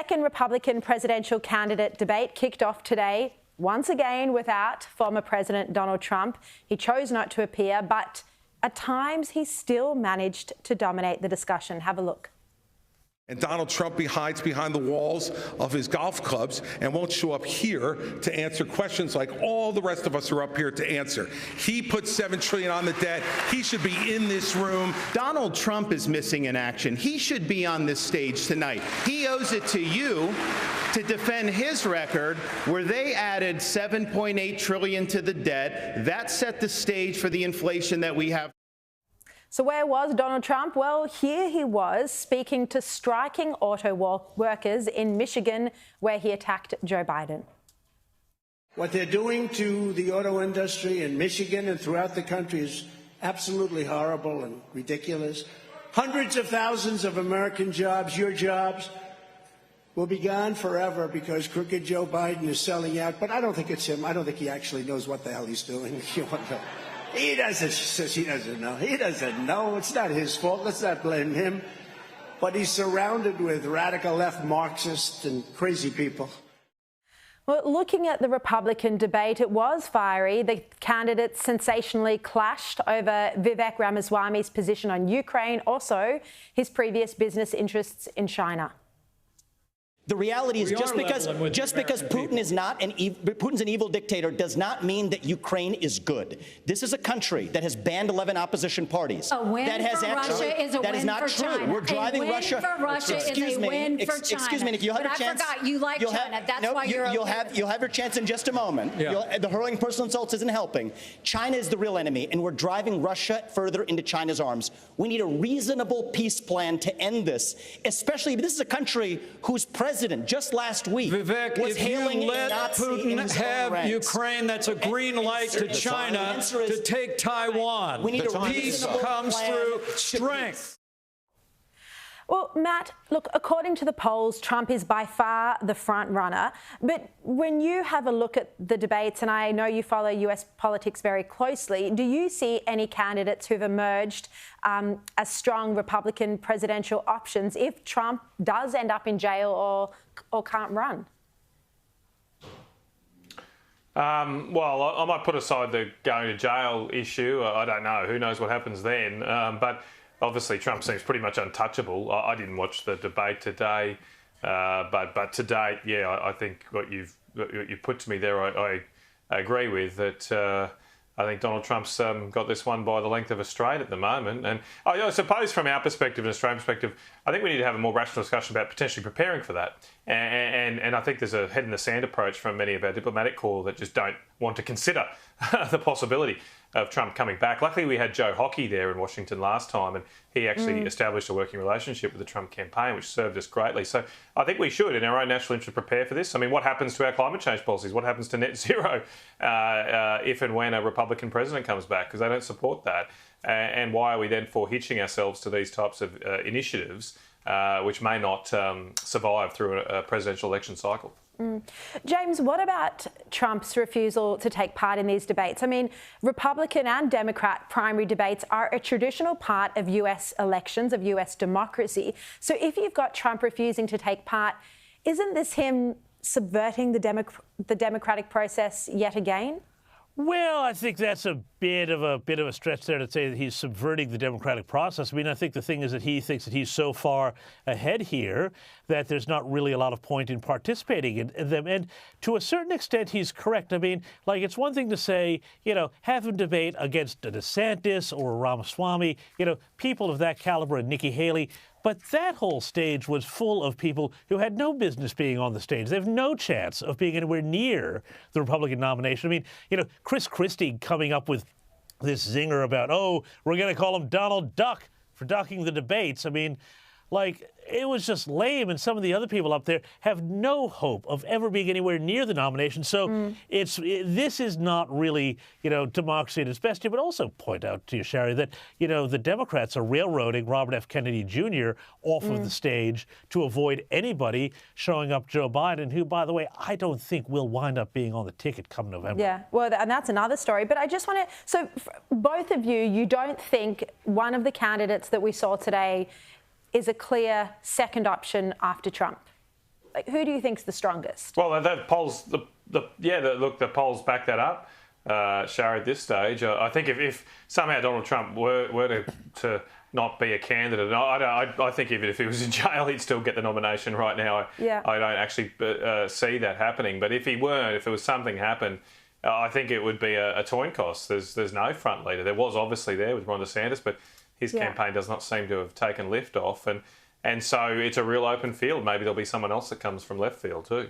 second Republican presidential candidate debate kicked off today, once again without former President Donald Trump. He chose not to appear, but at times he still managed to dominate the discussion. Have a look. And Donald Trump hides behind the walls of his golf clubs and won't show up here to answer questions like all the rest of us are up here to answer. He put $7 trillion on the debt. He should be in this room. Donald Trump is missing in action. He should be on this stage tonight. He owes it to you to defend his record where they added $7.8 trillion to the debt. That set the stage for the inflation that we have. So where was Donald Trump? Well, here he was speaking to striking auto workers in Michigan, where he attacked Joe Biden. What they're doing to the auto industry in Michigan and throughout the country is absolutely horrible and ridiculous. Hundreds of thousands of American jobs, your jobs, will be gone forever because crooked Joe Biden is selling out. But I don't think it's him. I don't think he actually knows what the hell he's doing. He doesn't know. He doesn't know. It's not his fault. Let's not blame him. But he's surrounded with radical left Marxists and crazy people. Well, looking at the Republican debate, it was fiery. The candidates sensationally clashed over Vivek Ramaswamy's position on Ukraine, also his previous business interests in China. The reality is just because Putin's an evil dictator does not mean that Ukraine is good. This is a country that has banned 11 opposition parties. A win that has for actually, Russia is a that win is not for true. China. We're driving Russia. For Russia excuse is a me, win for China. Excuse me, Nick, you'll have but a chance. I forgot you like China. That's why you'll have your chance in just a moment. Yeah. The hurling personal insults isn't helping. China is the real enemy, and we're driving Russia further into China's arms. We need a reasonable peace plan to end this, especially this is a country whose president just last week was hailing if you let Putin have Ukraine, that's a green light to China to take Taiwan. We need peace comes through strength. Well, Matt, look, according to the polls, Trump is by far the front runner. But when you have a look at the debates, and I know you follow US politics very closely, do you see any candidates who've emerged as strong Republican presidential options if Trump does end up in jail or can't run? Well, I might put aside the going to jail issue. I don't know. Who knows what happens then? But obviously, Trump seems pretty much untouchable. I didn't watch the debate today, but to date, yeah, I think what you put to me there, I agree with that. I think Donald Trump's got this one by the length of a straight at the moment. And I suppose from our perspective, an Australian perspective, I think we need to have a more rational discussion about potentially preparing for that. And I think there's a head in the sand approach from many of our diplomatic corps that just don't want to consider the possibility of Trump coming back. Luckily, we had Joe Hockey there in Washington last time, and he actually established a working relationship with the Trump campaign, which served us greatly. So I think we should, in our own national interest, prepare for this. I mean, what happens to our climate change policies? What happens to net zero if and when a Republican president comes back? Because they don't support that. And why are we then hitching ourselves to these types of initiatives, which may not survive through a presidential election cycle? James, what about Trump's refusal to take part in these debates? I mean, Republican and Democrat primary debates are a traditional part of US elections, of US democracy. So if you've got Trump refusing to take part, isn't this him subverting the democratic process yet again? Well, I think that's a bit of a stretch there to say that he's subverting the democratic process. I mean, I think the thing is that he thinks that he's so far ahead here that there's not really a lot of point in participating in them. And to a certain extent, he's correct. I mean, like, it's one thing to say, have him debate against a DeSantis or a Ramaswamy, people of that caliber, and Nikki Haley. But that whole stage was full of people who had no business being on the stage. They have no chance of being anywhere near the Republican nomination. I mean, Chris Christie coming up with this zinger about, we're going to call him Donald Duck for ducking the debates. I mean, like, it was just lame, and some of the other people up there have no hope of ever being anywhere near the nomination. So this is not really, democracy at its best here. But also point out to you, Sharri, that, the Democrats are railroading Robert F. Kennedy Jr. off of the stage to avoid anybody showing up Joe Biden, who, by the way, I don't think will wind up being on the ticket come November. Yeah, well, and that's another story. But I just want to, so both of you don't think one of the candidates that we saw today is a clear second option after Trump? Like, who do you think's the strongest? Well, the polls, the polls back that up, Sharri, at this stage. I think if somehow Donald Trump were to not be a candidate, I think even if he was in jail, he'd still get the nomination right now. I don't actually see that happening. But if he weren't, if there was something happened, I think it would be a coin toss. There's no front leader. There was obviously there with Ron DeSantis, but his campaign does not seem to have taken lift off. And so it's a real open field. Maybe there'll be someone else that comes from left field too.